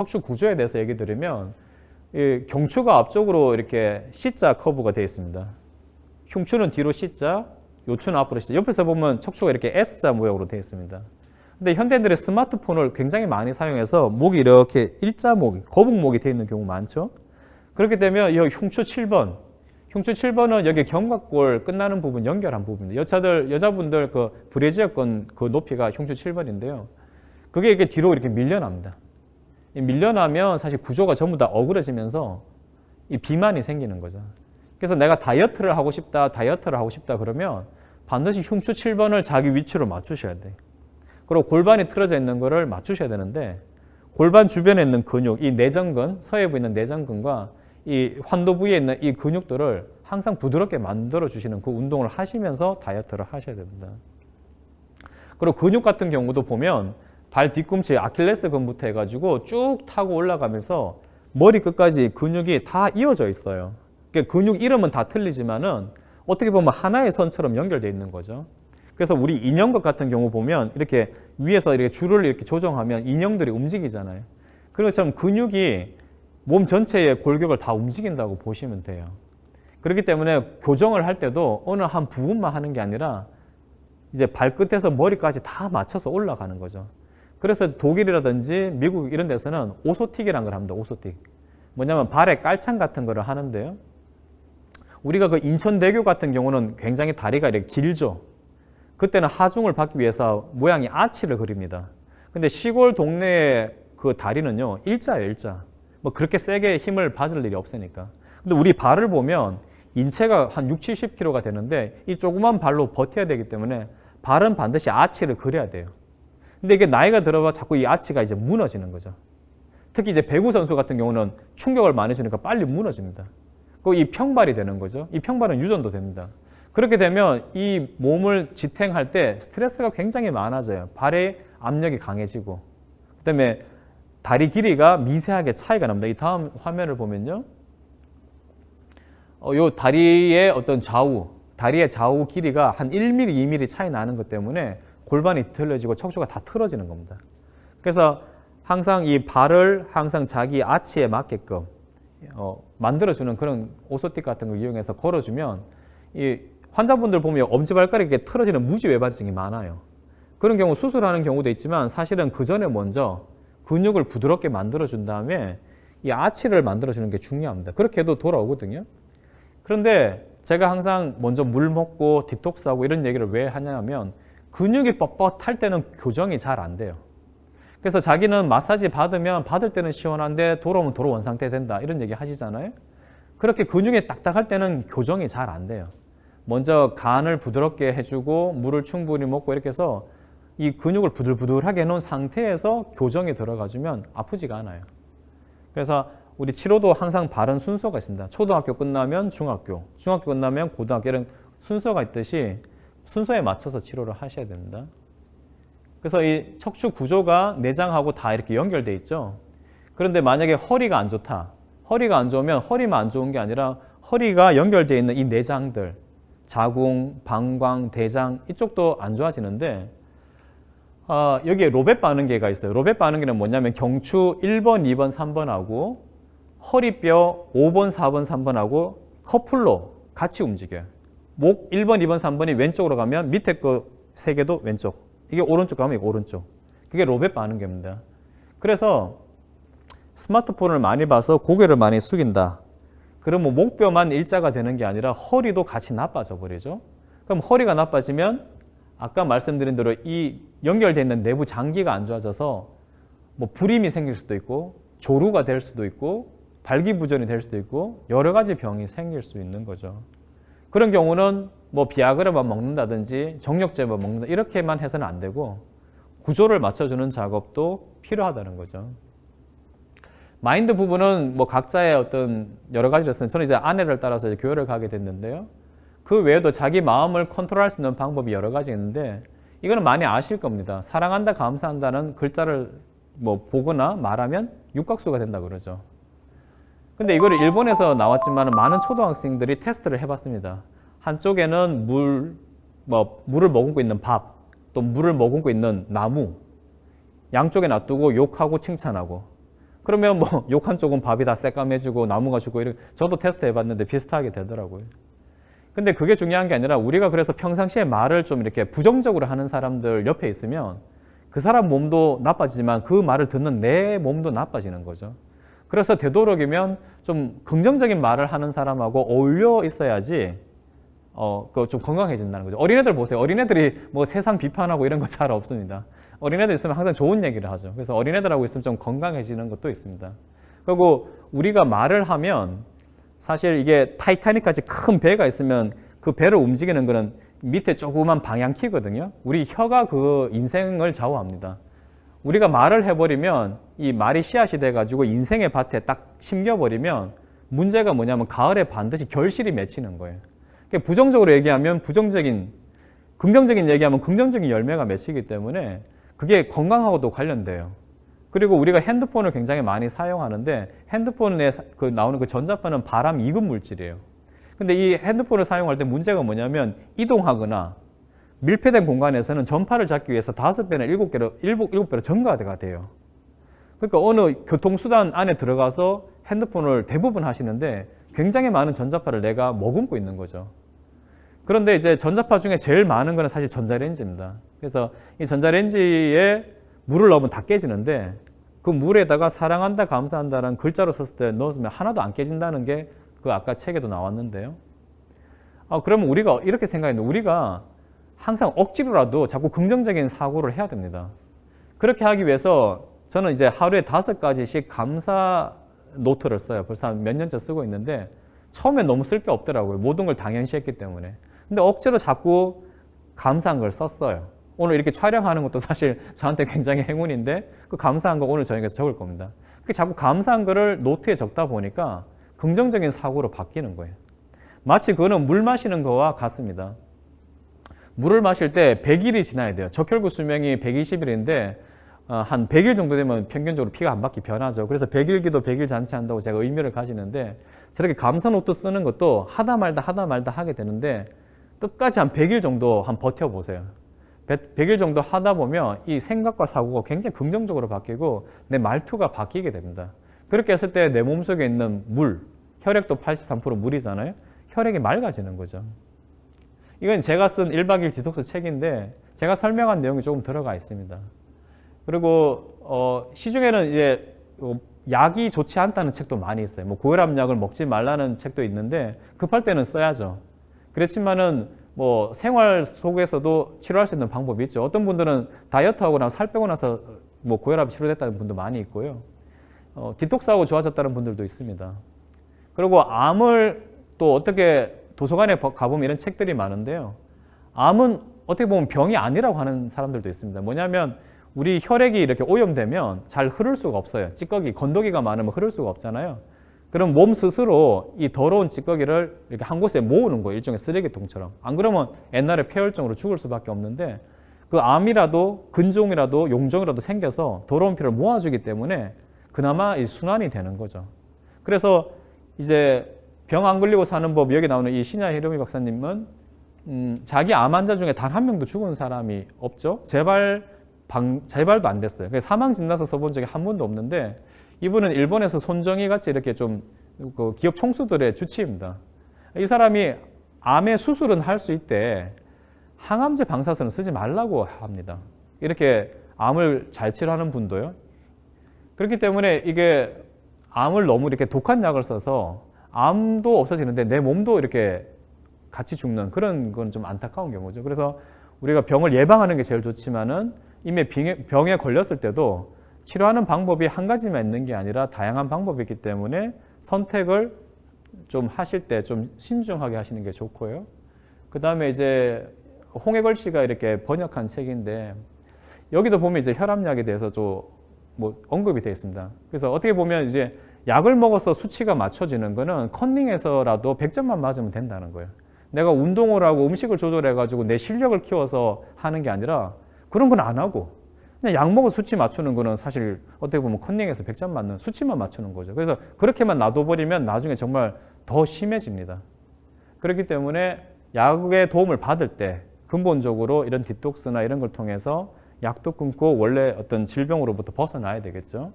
척추 구조에 대해서 얘기 드리면 이 경추가 앞쪽으로 이렇게 C자 커브가 되어 있습니다. 흉추는 뒤로 C자, 요추는 앞으로 C자. 옆에서 보면 척추가 이렇게 S자 모양으로 되어 있습니다. 근데 현대인들이 스마트폰을 굉장히 많이 사용해서 목이 이렇게 일자목, 거북목이 되어 있는 경우 많죠. 그렇게 되면 이 흉추 7번, 흉추 7번은 여기 견갑골 끝나는 부분 연결한 부분입니다. 여자분들 그 브래지어건 그 높이가 흉추 7번인데요. 그게 이렇게 뒤로 이렇게 밀려납니다. 밀려나면 사실 구조가 전부 다 어그러지면서 이 비만이 생기는 거죠. 그래서 내가 다이어트를 하고 싶다 그러면 반드시 흉추 7번을 자기 위치로 맞추셔야 돼요. 그리고 골반이 틀어져 있는 거를 맞추셔야 되는데 골반 주변에 있는 근육, 이 내전근, 서해부에 있는 내전근과 이 환도 부위에 있는 이 근육들을 항상 부드럽게 만들어 주시는 그 운동을 하시면서 다이어트를 하셔야 됩니다. 그리고 근육 같은 경우도 보면 발 뒤꿈치 아킬레스건부터 해가지고 쭉 타고 올라가면서 머리 끝까지 근육이 다 이어져 있어요. 그러니까 근육 이름은 다 틀리지만은 어떻게 보면 하나의 선처럼 연결되어 있는 거죠. 그래서 우리 인형극 같은 경우 보면 이렇게 위에서 이렇게 줄을 이렇게 조정하면 인형들이 움직이잖아요. 그런 것처럼 근육이 몸 전체의 골격을 다 움직인다고 보시면 돼요. 그렇기 때문에 교정을 할 때도 어느 한 부분만 하는 게 아니라 이제 발끝에서 머리까지 다 맞춰서 올라가는 거죠. 그래서 독일이라든지 미국 이런 데서는 오소틱이라는 걸 합니다. 오소틱. 뭐냐면 발에 깔창 같은 거를 하는데요. 우리가 그 인천대교 같은 경우는 굉장히 다리가 이렇게 길죠. 그때는 하중을 받기 위해서 모양이 아치를 그립니다. 근데 시골 동네의 그 다리는요, 일자예요, 일자. 뭐 그렇게 세게 힘을 받을 일이 없으니까. 근데 우리 발을 보면 인체가 한 60, 70kg가 되는데 이 조그만 발로 버텨야 되기 때문에 발은 반드시 아치를 그려야 돼요. 근데 이게 나이가 들어봐 자꾸 이 아치가 이제 무너지는 거죠. 특히 이제 배구 선수 같은 경우는 충격을 많이 주니까 빨리 무너집니다. 그 이 평발이 되는 거죠. 이 평발은 유전도 됩니다. 그렇게 되면 이 몸을 지탱할 때 스트레스가 굉장히 많아져요. 발의 압력이 강해지고, 그다음에 다리 길이가 미세하게 차이가 납니다. 이 다음 화면을 보면요, 요 다리의 어떤 다리의 좌우 길이가 한 1mm, 2mm 차이 나는 것 때문에 골반이 틀어지고 척추가 다 틀어지는 겁니다. 그래서 항상 이 발을 항상 자기 아치에 맞게끔 만들어주는 그런 오소틱 같은 걸 이용해서 걸어주면 이 환자분들 보면 엄지발가락이 이렇게 틀어지는 무지외반증이 많아요. 그런 경우 수술하는 경우도 있지만 사실은 그 전에 먼저 근육을 부드럽게 만들어준 다음에 이 아치를 만들어주는 게 중요합니다. 그렇게 해도 돌아오거든요. 그런데 제가 항상 먼저 물 먹고 디톡스하고 이런 얘기를 왜 하냐면 근육이 뻣뻣할 때는 교정이 잘 안 돼요. 그래서 자기는 마사지 받으면 받을 때는 시원한데 돌아오면 돌아온 상태 된다 이런 얘기 하시잖아요. 그렇게 근육이 딱딱할 때는 교정이 잘 안 돼요. 먼저 간을 부드럽게 해주고 물을 충분히 먹고 이렇게 해서 이 근육을 부들부들하게 해놓은 상태에서 교정이 들어가주면 아프지가 않아요. 그래서 우리 치료도 항상 바른 순서가 있습니다. 초등학교 끝나면 중학교, 중학교 끝나면 고등학교 이런 순서가 있듯이 순서에 맞춰서 치료를 하셔야 됩니다. 그래서 이 척추 구조가 내장하고 다 이렇게 연결돼 있죠. 그런데 만약에 허리가 안 좋다. 허리가 안 좋으면 허리만 안 좋은 게 아니라 허리가 연결되어 있는 이 내장들, 자궁, 방광, 대장 이쪽도 안 좋아지는데 여기에 로벳 반응계가 있어요. 로벳 반응계는 뭐냐면 경추 1번, 2번, 3번하고 허리뼈 5번, 4번, 3번하고 커플로 같이 움직여요. 목 1번, 2번, 3번이 왼쪽으로 가면 밑에 거 3개도 왼쪽. 이게 오른쪽 가면 이게 오른쪽. 그게 로벳 반응계입니다. 그래서 스마트폰을 많이 봐서 고개를 많이 숙인다. 그러면 목뼈만 일자가 되는 게 아니라 허리도 같이 나빠져 버리죠. 그럼 허리가 나빠지면 아까 말씀드린 대로 이 연결되어 있는 내부 장기가 안 좋아져서 뭐 불임이 생길 수도 있고 조루가 될 수도 있고 발기부전이 될 수도 있고 여러 가지 병이 생길 수 있는 거죠. 그런 경우는 뭐 비아그라만 먹는다든지 정력제만 먹는다 이렇게만 해서는 안 되고 구조를 맞춰주는 작업도 필요하다는 거죠. 마인드 부분은 뭐 각자의 어떤 여러 가지로 했어요. 저는 이제 아내를 따라서 이제 교회를 가게 됐는데요. 그 외에도 자기 마음을 컨트롤할 수 있는 방법이 여러 가지 있는데 이거는 많이 아실 겁니다. 사랑한다, 감사한다는 글자를 뭐 보거나 말하면 육각수가 된다 그러죠. 근데 이거를 일본에서 나왔지만 많은 초등학생들이 테스트를 해봤습니다. 한쪽에는 물을 머금고 있는 밥, 또 물을 머금고 있는 나무, 양쪽에 놔두고 욕하고 칭찬하고, 그러면 뭐 욕한 쪽은 밥이 다 새까매지고 나무가 죽고 이런 저도 테스트 해봤는데 비슷하게 되더라고요. 근데 그게 중요한 게 아니라 우리가 그래서 평상시에 말을 좀 이렇게 부정적으로 하는 사람들 옆에 있으면 그 사람 몸도 나빠지지만 그 말을 듣는 내 몸도 나빠지는 거죠. 그래서 되도록이면 좀 긍정적인 말을 하는 사람하고 어울려 있어야지 좀 건강해진다는 거죠. 어린애들 보세요. 어린애들이 뭐 세상 비판하고 이런 거 잘 없습니다. 어린애들 있으면 항상 좋은 얘기를 하죠. 그래서 어린애들하고 있으면 좀 건강해지는 것도 있습니다. 그리고 우리가 말을 하면 사실 이게 타이타닉같이 큰 배가 있으면 그 배를 움직이는 거는 밑에 조그만 방향키거든요. 우리 혀가 그 인생을 좌우합니다. 우리가 말을 해버리면 이 말이 씨앗이 돼가지고 인생의 밭에 딱 심겨버리면 문제가 뭐냐면 가을에 반드시 결실이 맺히는 거예요. 그러니까 부정적으로 얘기하면 부정적인, 긍정적인 얘기하면 긍정적인 열매가 맺히기 때문에 그게 건강하고도 관련돼요. 그리고 우리가 핸드폰을 굉장히 많이 사용하는데 핸드폰에 나오는 그 전자파는 바람 이급 물질이에요. 근데 이 핸드폰을 사용할 때 문제가 뭐냐면 이동하거나 밀폐된 공간에서는 전파를 잡기 위해서 5배나 7배로 증가가 돼요. 그러니까 어느 교통수단 안에 들어가서 핸드폰을 대부분 하시는데 굉장히 많은 전자파를 내가 머금고 있는 거죠. 그런데 이제 전자파 중에 제일 많은 거는 사실 전자레인지입니다. 그래서 이 전자레인지에 물을 넣으면 다 깨지는데 그 물에다가 사랑한다, 감사한다라는 글자로 썼을 때 넣으면 하나도 안 깨진다는 게 그 아까 책에도 나왔는데요. 그러면 우리가 이렇게 생각했는데 우리가 항상 억지로라도 자꾸 긍정적인 사고를 해야 됩니다. 그렇게 하기 위해서 저는 이제 하루에 5가지씩 감사 노트를 써요. 벌써 몇 년째 쓰고 있는데 처음에 너무 쓸 게 없더라고요. 모든 걸 당연시했기 때문에. 근데 억지로 자꾸 감사한 걸 썼어요. 오늘 이렇게 촬영하는 것도 사실 저한테 굉장히 행운인데 그 감사한 거 오늘 저녁에 적을 겁니다. 그렇게 자꾸 감사한 거를 노트에 적다 보니까 긍정적인 사고로 바뀌는 거예요. 마치 그거는 물 마시는 거와 같습니다. 물을 마실 때 100일이 지나야 돼요. 적혈구 수명이 120일인데 한 100일 정도 되면 평균적으로 피가 한 바퀴 변하죠. 그래서 100일기도 100일 잔치한다고 제가 의미를 가지는데 저렇게 감사 노트 쓰는 것도 하다 말다 하게 되는데 끝까지 한 100일 정도 버텨보세요. 100일 정도 하다 보면 이 생각과 사고가 굉장히 긍정적으로 바뀌고 내 말투가 바뀌게 됩니다. 그렇게 했을 때 내 몸속에 있는 물, 혈액도 83% 물이잖아요. 혈액이 맑아지는 거죠. 이건 제가 쓴 1박 2일 디톡스 책인데 제가 설명한 내용이 조금 들어가 있습니다. 그리고 시중에는 이제 약이 좋지 않다는 책도 많이 있어요. 뭐 고혈압약을 먹지 말라는 책도 있는데 급할 때는 써야죠. 그렇지만은 뭐 생활 속에서도 치료할 수 있는 방법이 있죠. 어떤 분들은 다이어트하고 나서 살 빼고 나서 뭐 고혈압이 치료됐다는 분도 많이 있고요. 디톡스하고 좋아졌다는 분들도 있습니다. 그리고 암을 또 어떻게 도서관에 가보면 이런 책들이 많은데요. 암은 어떻게 보면 병이 아니라고 하는 사람들도 있습니다. 뭐냐면 우리 혈액이 이렇게 오염되면 잘 흐를 수가 없어요. 찌꺼기, 건더기가 많으면 흐를 수가 없잖아요. 그럼 몸 스스로 이 더러운 찌꺼기를 이렇게 한 곳에 모으는 거예요. 일종의 쓰레기통처럼. 안 그러면 옛날에 폐혈증으로 죽을 수밖에 없는데 그 암이라도 근종이라도 용종이라도 생겨서 더러운 피를 모아주기 때문에 그나마 이 순환이 되는 거죠. 그래서 이제 병 안 걸리고 사는 법, 여기 나오는 이 신야 히로미 박사님은 자기 암 환자 중에 단 한 명도 죽은 사람이 없죠. 재발도 안 됐어요. 그래서 사망 진단서 써본 적이 한 번도 없는데 이분은 일본에서 손정희 같이 이렇게 좀 그 기업 총수들의 주치입니다. 이 사람이 암의 수술은 할 수 있대 항암제 방사선을 쓰지 말라고 합니다. 이렇게 암을 잘 치료하는 분도요. 그렇기 때문에 이게 암을 너무 이렇게 독한 약을 써서 암도 없어지는데 내 몸도 이렇게 같이 죽는 그런 건 좀 안타까운 경우죠. 그래서 우리가 병을 예방하는 게 제일 좋지만은 이미 병에 걸렸을 때도 치료하는 방법이 한 가지만 있는 게 아니라 다양한 방법이 있기 때문에 선택을 좀 하실 때 좀 신중하게 하시는 게 좋고요. 그 다음에 이제 홍해걸 씨가 이렇게 번역한 책인데 여기도 보면 이제 혈압약에 대해서 좀 뭐 언급이 되어 있습니다. 그래서 어떻게 보면 이제 약을 먹어서 수치가 맞춰지는 거는 컨닝에서라도 100점만 맞으면 된다는 거예요. 내가 운동을 하고 음식을 조절해가지고 내 실력을 키워서 하는 게 아니라 그런 건 안 하고 그냥 약 먹어 수치 맞추는 거는 사실 어떻게 보면 컨닝에서 100점 맞는 수치만 맞추는 거죠. 그래서 그렇게만 놔둬버리면 나중에 정말 더 심해집니다. 그렇기 때문에 약의 도움을 받을 때 근본적으로 이런 디톡스나 이런 걸 통해서 약도 끊고 원래 어떤 질병으로부터 벗어나야 되겠죠.